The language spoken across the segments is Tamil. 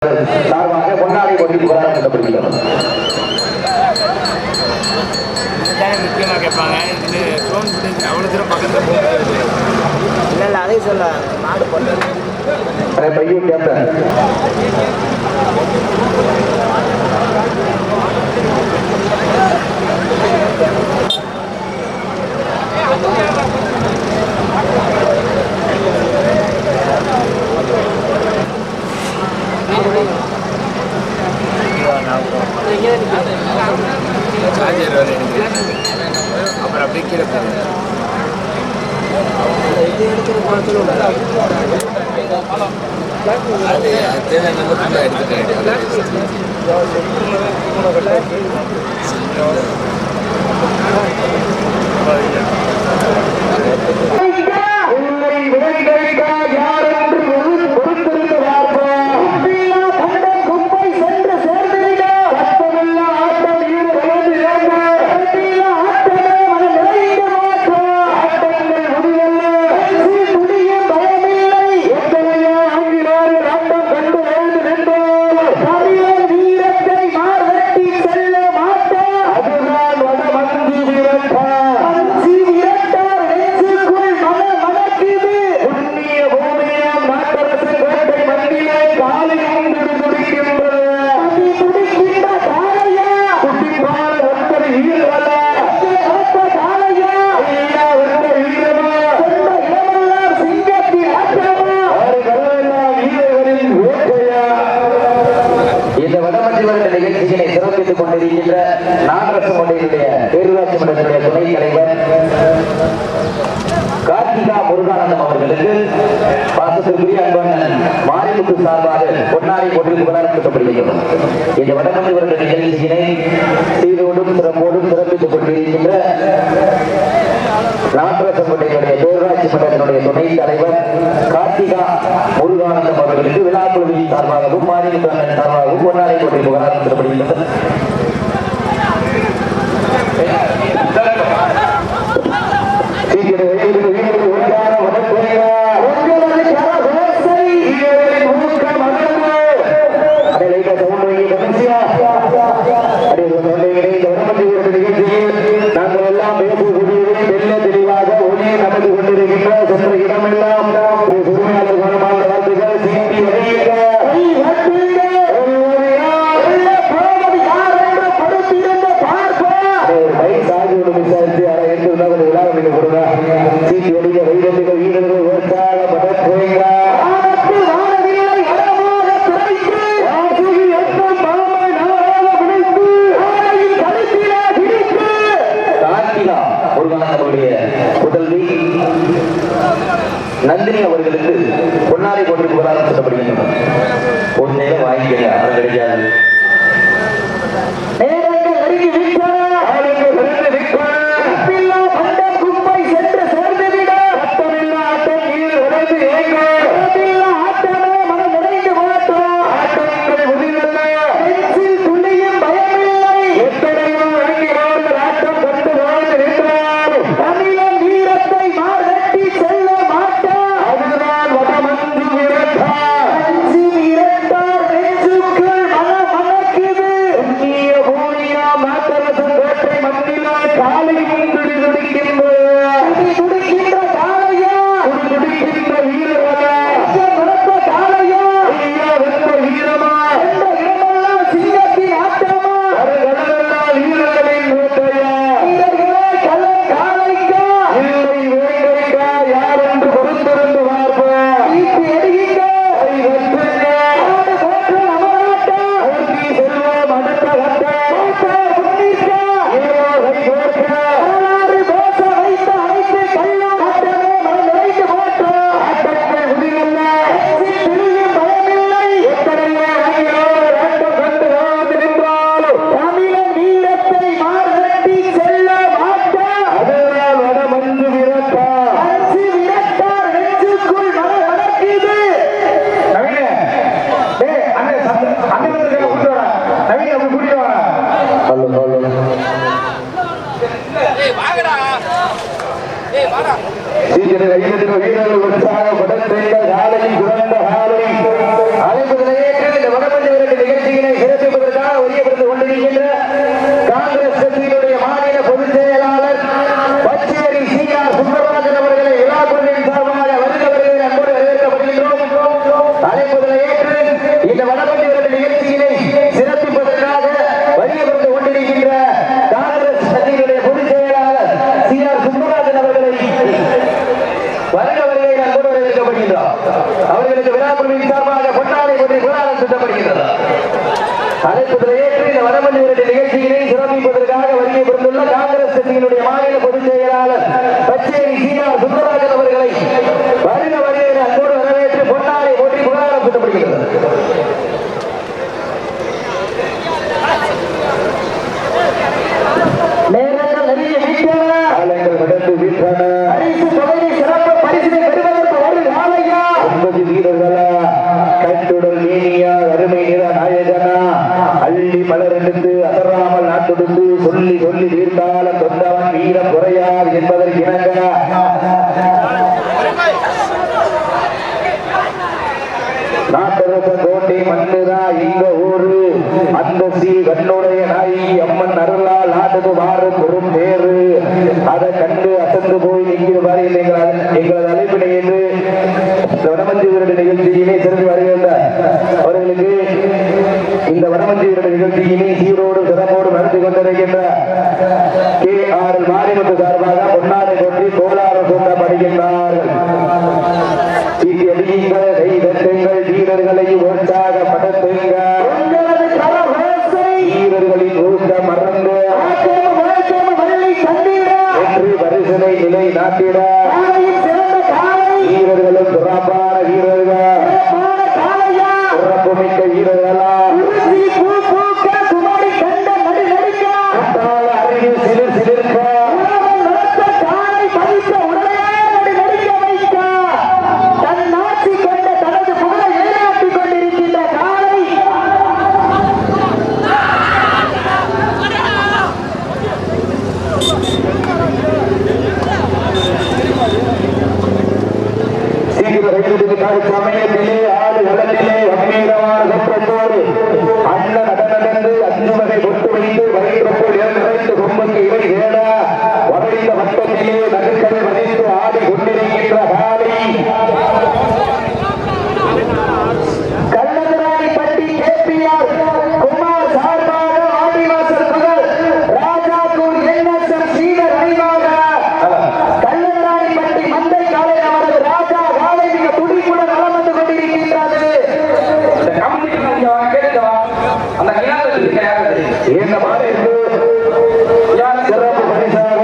சார்பாக பொன்னாடை கொண்டு போராடப்படுகிறது. முக்கியமாக கேட்பாங்க இது ஃபோன் பண்ணி அவ்வளோ தூரம் பக்கத்தில் போகிறது இல்லை இல்லை அதையும் சொல்ல மாடு பண்ணுறது பையன் கேட்பேன். சார்ஜர் வேறு அப்புறம் அப்படியே கீழே போகிறேன் இது எடுத்துகிட்டு போகிறதுல அது தேவை நல்ல ஃபுல்லாக எடுத்துட்டேன். இந்த வடமொழி நிகழ்ச்சியினை சீரோடும் சிறப்போடும் சிறப்பித்துக் கொண்டிருக்கின்ற நாட்டரசனுடைய பேரூராட்சி மன்றத்தினுடைய துணைத் தலைவர் கார்த்திகா முருகானந்தம் அவர்களுக்கு விழாக்குழுவின் சார்பாகவும் மாநில சார்பாகவும் பொன்னாடை போட்டி புகழாரப்படுகின்றது. நந்தினி அவர்களுக்கு பொன்னாடை போட்டு புகழாரம் சொல்லப்படுகின்றன. பொன்னையில வாங்கிக்க அது கிடைக்காது. வீரர்கள் உற்சாகப்பட்ட காலையில் சிறந்த காலை அழைப்பதற்கு இந்த வடமொழி மலர் எடுத்து அசராமல் நாட்டொடுத்து சொல்லி சொல்லி வீர்காலம் தொண்டவன் வீரம் குறையாது என்பதற்கு இணங்க நாட்டரசன் கோட்டை மண்ணுதா எங்க ஊரு அந்த ஸ்ரீ கண்ணுடைய நாயி அம்மன் அருளால் நாட்டுக்கு மாறும் பெரும் பேரு அதை கண்டு அசந்து போய் நிற்கிறவாறு எங்களது அழைப்பினை என்று வடமஞ்சி வீரர் நிகழ்ச்சியினை சிறந்து வருகின்ற அவர்களுக்கு இந்த வடமஞ்சி வீரர் நிகழ்ச்சியினை சீரோடு சிறப்போடு நடத்தி கொண்டிருக்கின்ற KR மாரிமுத்து சார்பாக பொன்னாடை கொட்டி கோளாறு கூட்டப்படுகின்றார்கள். அடியுங்கள், கை தட்டுங்கள், வீரர்களை உற்சாகப்படுத்துங்கள். வீரர்களின் ஊக்கம் மறந்து வெற்றி பரிசனை நிலை நாட்டிட வீரர்களும் சிறப்பான வீரர்கள் சிறப்புமிக்க வீரர்களா அருகில் சிலிர் சிலிர்க்க சமயத்திலே ஆடு களத்திலே கம்பீரமான சற்றத்தோடு அண்ண நடந்து 5 வகை கொட்டு வைத்து வயிற்றுக்குள் நிறைந்து கொம்புக்கு இவை தேட வளைந்த வட்டத்திலே நடுக்கரை வதைத்து ஆடி கொண்டிருக்கின்ற காலை கள்ளராணிப்பட்டி KPR குமார் சார்பாக ஆதிவாசல் புகழ் ராஜாக்கூர் NSM சீனர் அணிவாக கள்ளராணிப்பட்டி மந்தை காலை அவரது ராஜா காலை மிக துடிப்புடன் நலம் வந்து கொண்டிருக்கின்றது. இந்த மாதிரி சிறப்பு பரிசாக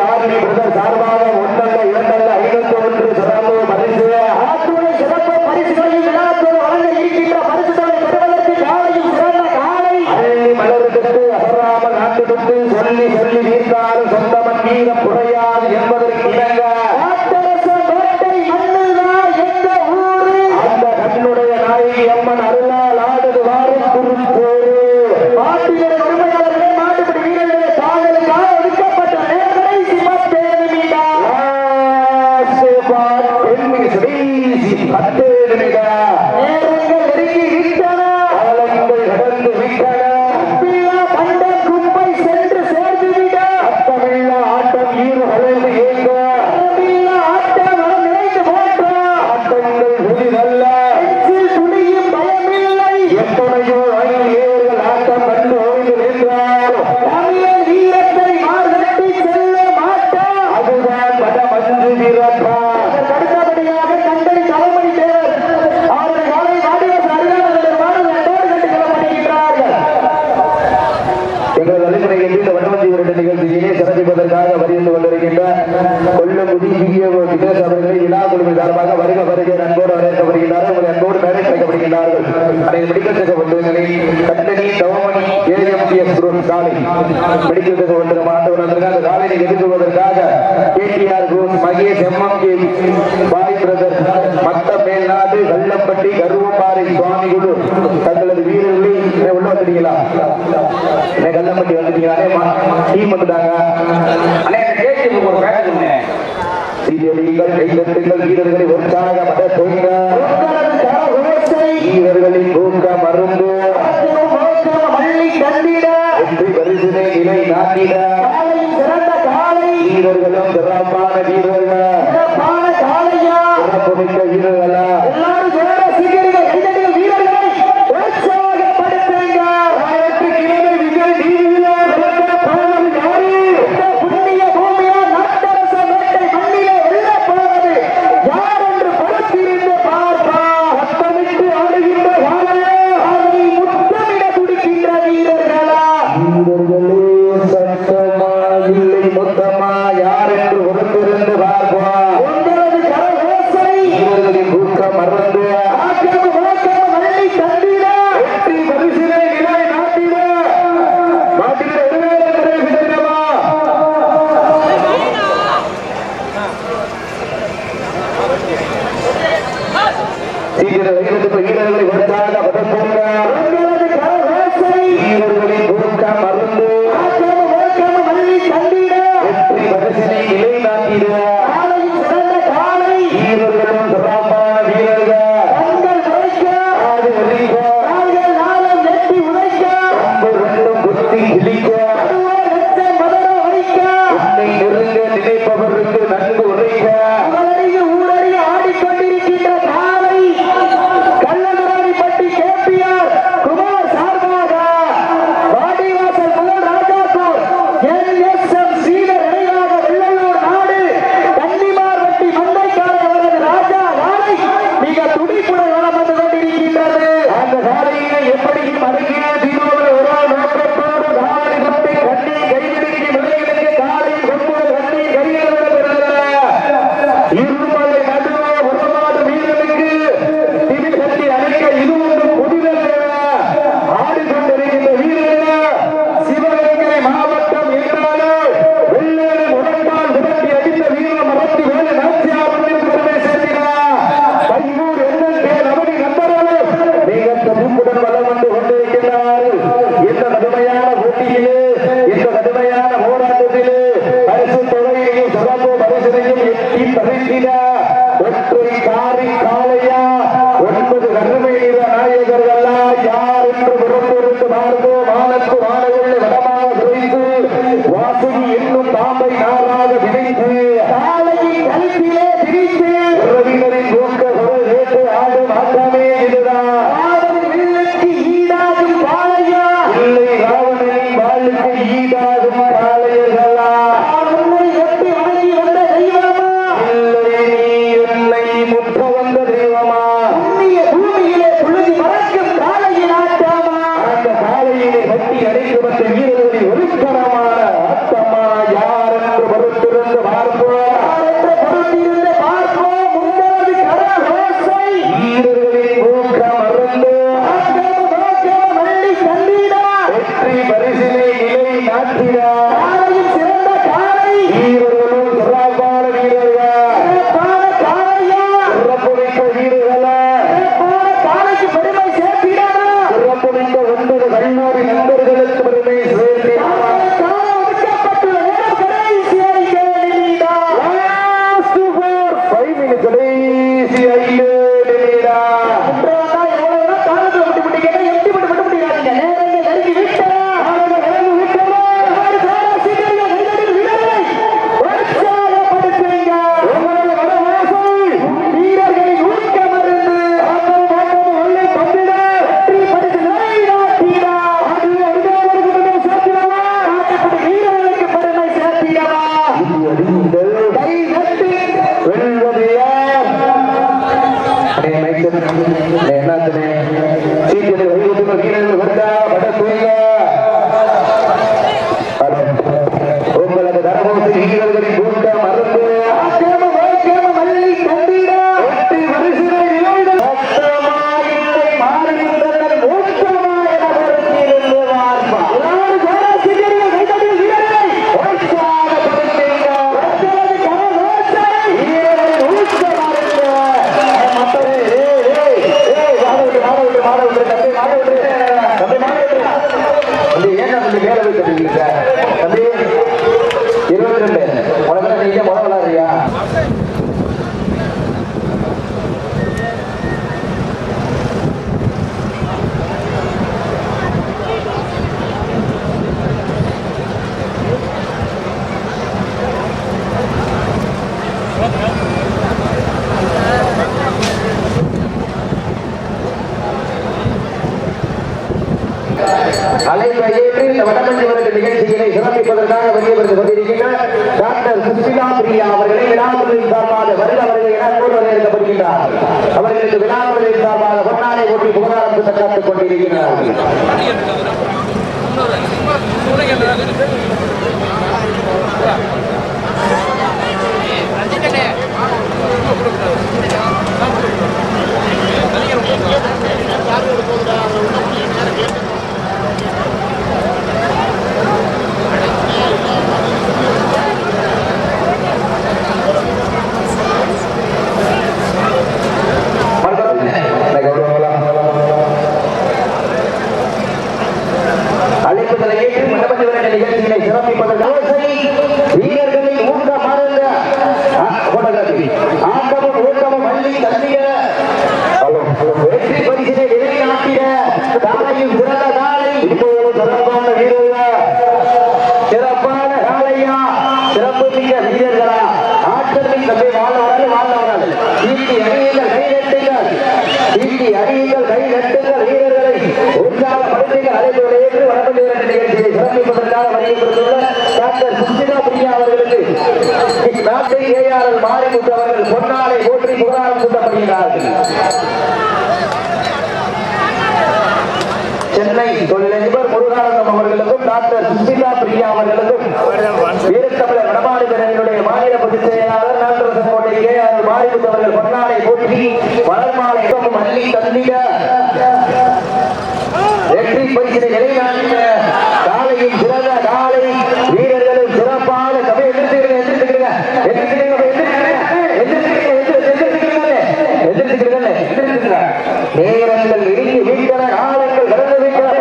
ஆர்மி பிரதர் சார்பாக 1 அல்ல 2 அல்ல 51 சிறப்பு பரிசு ஆத்துணை சிறப்பு பரிசுகளையும் விழாக்கள் வழங்க இருக்கின்ற பரிசுகளை பெறுவதற்கு காலையும் சிறந்த காலை அள்ளி மலர்ந்தெடுத்து அசராமல் நாட்டுவிட்டு சொல்லி சொல்லி வீர்த்தாலும் சொந்தமன் வீரம் குறையாது என்பதற்கு இணங்க அந்த கண்ணுடைய நாயகி அம்மன் அருளால் ஆடுது வாரும் குறுப்போரு மாட்டினுடைய உரிமையாளர்களே மாட்டுப்படி வீரர்களே தாங்களுக்காக ஒதுக்கப்பட்ட நேர்களை சிமத்தேனு மீதா 10 நிமிடம் நேரங்கள் நெருங்கி விட்டன காலங்கள் கடந்து விட்டன பண்டம் கும்பை சென்று சேர்ந்து விட அத்தமில்ல ஆட்டம் ஈறு அலைந்து ஏங்க ஆட்டம் நினைத்து போன்ற ஆட்டங்கள் புதிதல்ல துணியும் பயமில்லை எத்தனையோ ஏறுகள் ஆட்டம் கண்டு ஓய்ந்து நின்றார் தமிழர் வீரத்தை மார்கட்டி செல்ல மாட்டார் அதுதான் வடமஞ்சு வீரப்பா அடுத்தபடியாக கண்டறி தலைமணி தேவர் அவருடைய காலை வாடிவாசல் அருகாமையில் மாணவர்கள் கண்டு செல்லப்படுகின்றார்கள். எங்களது அலுவலகத்தில் இந்த வடமஞ்சி வீரர் நிகழ்ச்சியிலே சிறப்பிப்பதற்காக வருகின்ற கொண்டிருக்கின்ற கொல்லமுதி விதேச அவர்களை விழா குழுமி சார்பாக வருக வருகை அன்போடு வரவேற்கப்படுகின்றார்கள். உங்களை அன்போடு மேடை கிடைக்கப்படுகின்றார்கள். அனைத்து மெடிக்கல் சேவை ஒன்றுகளை கட்டணி தவமணி AMTS குரூப் சாலை மெடிக்கல் சேவை ஒன்று ஆண்டு வந்திருக்காங்க. அந்த சாலையை எதிர்கொள்வதற்காக KTR குரூப் மகேஷ் MMK பாய் பிரதர் மத்த மேல்நாடு கள்ளம்பட்டி கருவப்பாறை சுவாமி குழு தங்களது வீரர்களை உள்ள வந்துட்டீங்களா? கள்ளம்பட்டி வந்துட்டீங்களா? டீம் வந்துட்டாங்க. வீரர்களை உற்சாகப்படுத்துங்க. வீரர்களின் ஊக்க மருந்து பரிசினை நிலை நாட்டிட வீரர்களும் சிறப்பான வீரர்கள் சிறப்புமிக்க வீரர்களா வீரர்களே சட்டம் பார்த்து வானத்து வானவில்லை வடமாக விரைந்து வாசுகி என்னும் பாம்பை நாளாக விதைத்து காலையின் கழுத்திலே பிரித்து உறவினரின் ஊக்கங்கள் ஏற்று ஆடும் ஆட்டமே இதுதான். வில்லுக்கு ஈடாகும் பாலையா இல்லை ராவணனின் வாளுக்கு ஈடாகும் காளையர்களா? உன்னை எட்டி வணங்கி வந்த தெய்வமா இல்லை நீ என்னை முற்ற வந்த தெய்வமா? உன்னிய பூமியிலே புழுதி பறக்கும் காளையின் ஆட்டமா? அந்த காளையினை கட்டி அடைத்து வந்த வீரர்களின் ஒருத்தரமான ஆட்டமா? யார் என்று பொறுத்திருந்து பார்ப்போம். வீரர்களின் ஊக்கம் அறந்து வெற்றி பரிசினை நிலை நாட்டிட சிறந்த காலை வீரர்களும் சிறப்பான வீரர்கள் சிறப்புமிக்க வீரர்களா காலைக்கு பெருமை சேர்த்திட சிறப்புமிக்க 9 கல்லூரி நண்பர்களுக்கு பெருமை சேர்த்திட கடைசி 5 உங்களது தரமோசை வீரர்களின் கூட்டம் அறுந்து அழைப்பை ஏற்று இந்த வடமஞ்சி வருட நிகழ்ச்சிகளை சிறப்பிப்பதற்காக வெளியே கொண்டிருக்கின்ற டாக்டர் சுசிலா பிரியா அவர்களை விழாக்குழுவின் சார்பாக வருட அவர்களை என வரவேற்கப்படுகின்றார். அவர்களுக்கு விழாக்குழுவின் சார்பாக பொன்னாடை போட்டி புகழாரம் தக்காத்துக் கொண்டிருக்கிறார்கள். அழைப்புதலை ஏற்று மண்டபத்தில் வருட நிகழ்ச்சிகளை சிறப்பிப்பதற்காக வீரர்களின் ஊக்கம் மறந்த ஆட்டமும் ஊக்கமும் மல்லி தந்திட வெற்றி பரிசினை நிலைநாட்டிட காலையும் சிறந்த காலை இப்போது சிறப்பான வீரர்கள் சிறப்பான காலையா சிறப்பு மிக்க வீரர்களா ஆட்டத்தின் தம்பி வாழ்ந்தவர்கள் ஈட்டி அணியுங்கள் கை நட்டுங்கள் ஈட்டி அணியுங்கள் கை நட்டுங்கள் வீரர்களை உற்சாகப்படுத்துங்கள் அழைப்புகளை ஏற்று வடமஞ்சி வருட நிகழ்ச்சியை சிறப்பிப்பதற்காக வருகின்ற டாக்டர் சுசிலா பிரியா அவர்களுக்கு நாட்டை ஏஆர்எல் மாரிமுத்து அவர்கள் பொன்னாடை போற்றி புகழாரம் சூட்டப்படுகிறார்கள். சென்னை தொழிலதிபர் முருகானந்தம் அவர்களுக்கும் டாக்டர் சுசிலா பிரியா அவர்களுக்கும் வீரத்தமிழர் வடமாநில பேரவையினுடைய மாநில பொதுச் செயலாளர் நாட்டரசன் கோட்டை ஏஆர்எல் மாரிமுத்து அவர்கள் பொன்னாடை போற்றி வளர்மாலை அள்ளி தந்திட வெற்றி பரிசினை நிலைநாட்டின காலையும் சிறந்த காலை வீரர்களும் சிறப்பான சபை நேரங்கள் இறுதி வீட்டன காலங்கள் கடந்து வீட்டன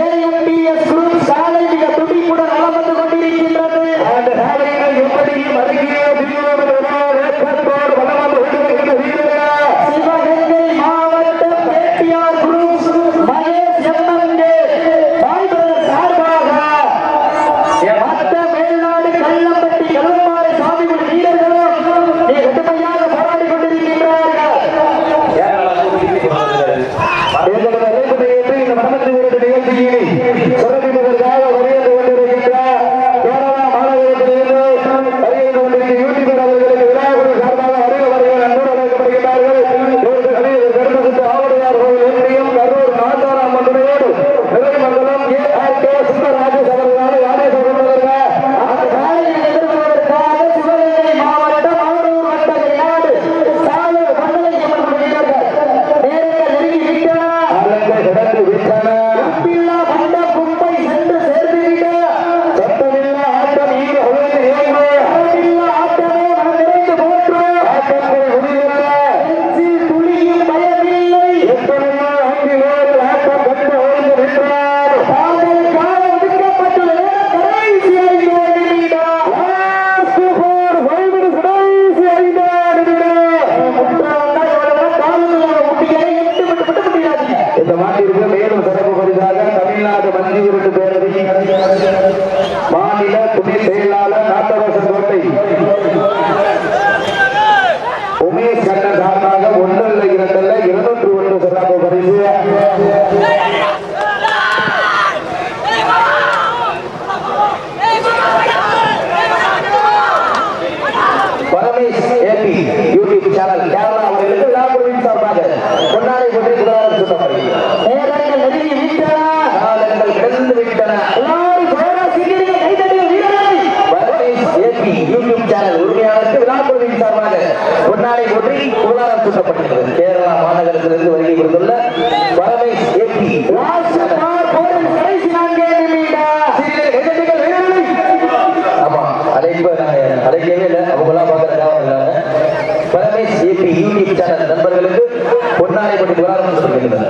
AMDS Group சாலை மிக துடிப்புடன் வலம் வந்து கொண்டிருக்கின்றது. அந்த சாலைகள் எப்படியும் அருகிலே சிவகங்கை மாவட்டம் KTR Group மகேஷ் MMK பாய்பவர் சார்பாக மத்த மேல்நாடு கள்ளம்பட்டி கலம்பாறை சாமிகள் வீரர்களும் மிக கடுமையாக போராடி கொண்டிருக்கின்றார்கள். இந்த மனமத்து நிகழ்ச்சியை சிறப்பிப்பதற்காக வருகிறது கொண்டிருக்கின்ற கேரளா மாநகரத்திலிருந்து வருகிறது கொண்டிருக்கிற யூடியூபர் அவர்களுக்கு விழாக்குழு சார்பாக வருக அன்போடு அழைக்கப்படுகிறார்கள். கருமசுத்து ஆவடையார் கோவில் ஒன்றியம் கரூர் நாட்டாராம் மன்றையோடு நிலைமங்கலம் ARK சுந்தரராஜேஷ் அவர்களால் யாரை சொல்வதற்காக அந்த சாலையை எதிர்கொள்வதற்காக சிவகங்கை மாவட்டம் அவரூர் வட்ட நாடு சாலை மண்டலை செய்யப்படுகிறார்கள். நேரங்கள் நெருங்கி விட்டன. கடந்து விட்டன. உப்பில்லா மண்ட குப்பை சென்று சேர்ந்துவிட சத்தமில்லா ஆட்டம் ஈடு உழைந்து ஏங்கு அளவில்லா ஆட்டமே மனம் நிறைந்து போற்று. ஆட்டங்கள் முடிவில்லை. நெஞ்சில் துளியும் பயமில்லை. எப்படியெல்லாம் அங்கிலேறு ஆட்டம் கண்டு ஓய்ந்து நின்றார். தாங்களுக்காக ஒதுக்கப்பட்டுள்ள நேரம் கடைசி 5 நிமிடம். லாஸ்ட் ஃபோர் 5 மினிட்ஸ் கடைசி 5 நிமிடம். முட்டாளா இவ்வளவு காலங்களோட முட்டிகளை எட்டு விட்டு முடியாதீங்க. இந்த மாட்டிற்கு மேலும் சிறப்பு பரிசாக தமிழ்நாடு மஞ்சி உருட்டு பேரவை மாநில துணை செயலாளர் நாட்டரசன் கோட்டை உமேஷ் கண்ணன் சார்பாக 1 2 201 சிறப்பு பரிசு. Paramesh AP YouTube channel Kerala அவர்களுக்கு விழாக்குழுவின் சார்பாக பொன்னாடை போட்டி புகழாரம் சூட்டப்படுகிறது. நேரங்கள் நெருங்கி விட்டன. காலங்கள் கிடந்து விட்டன. எல்லாரும் ஜோரா சிரிங்க கைதட்டிய வீரர்களை. பரமேஷ் ஏபி யூடியூப் சேனல் உரிமையாளருக்கு விழாக்குழுவின் சார்பாக பொன்னாடை போட்டி புகழாரம் சூட்டப்படுகிறது. கேரளா மாநகரத்திலிருந்து வருகை கொடுத்துள்ள பரமேஷ் ஏபி லாஸ்ட் பார் போரின் கடைசி 4 நிமிடம். கைதட்டுங்கள் வீரர்களை. ஆமா அழைக்கவே இல்லை. அவங்களாம் பார்க்கறதுக்காக பரமேஷ் ஏபி யூடியூப் சேனல் நண்பர்களுக்கு பொன்னாடை போட்டி புகழாரம் சூட்டப்படுகிறது.